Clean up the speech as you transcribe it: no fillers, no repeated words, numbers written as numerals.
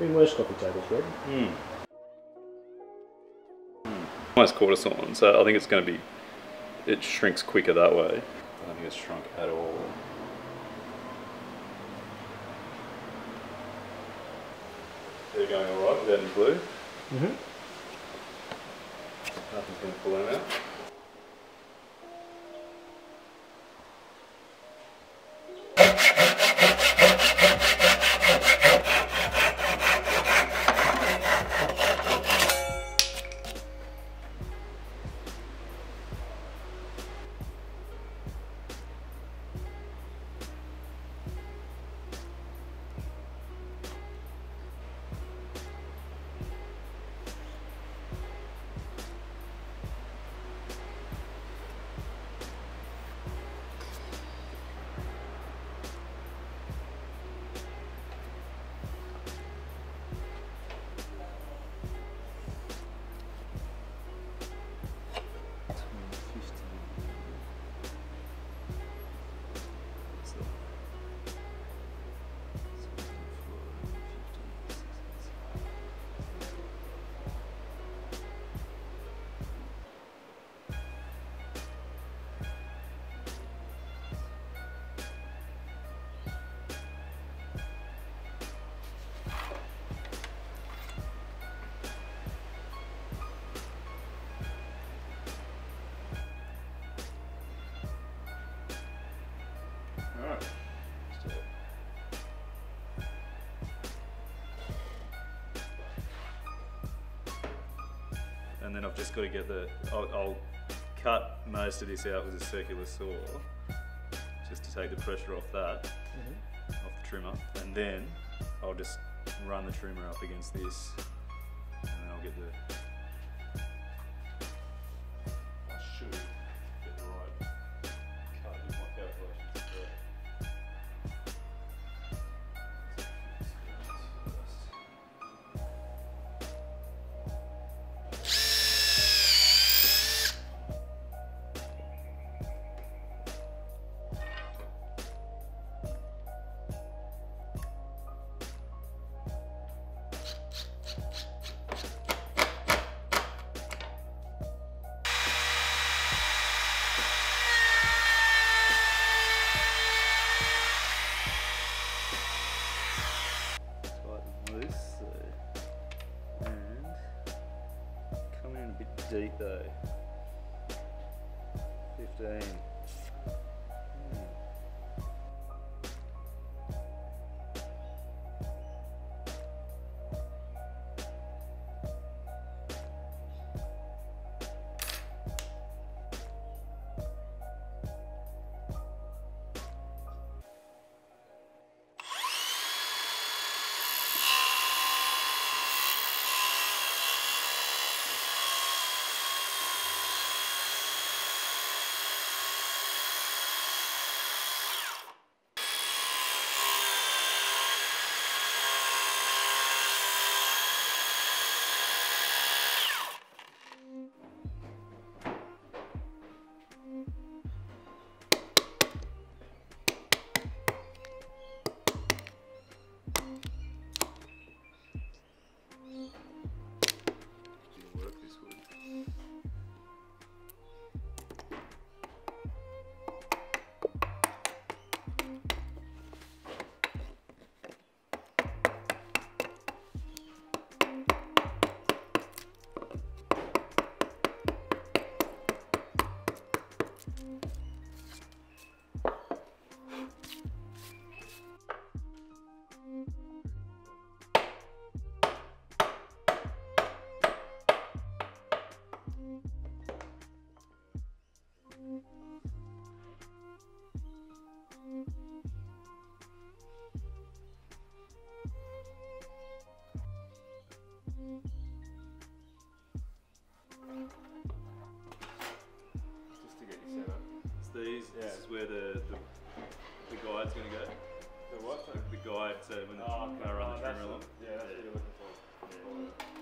been worse coffee tables, Red. Almost quarter sawn, so I think it's going to be, it shrinks quicker that way. I don't think it's shrunk at all. They're going alright without any glue. Nothing's going to pull them out. And then I've just got to get the, I'll cut most of this out with a circular saw, just to take the pressure off that, off the trimmer, and then I'll just run the trimmer up against this, and then I'll get the, I should get the right cut if my calculations are correct. Deep though. 15. These, yeah. This is where the guide's going to go. The what? The guide, so when I run the trimmer along. Yeah, that's what you're looking for. Yeah.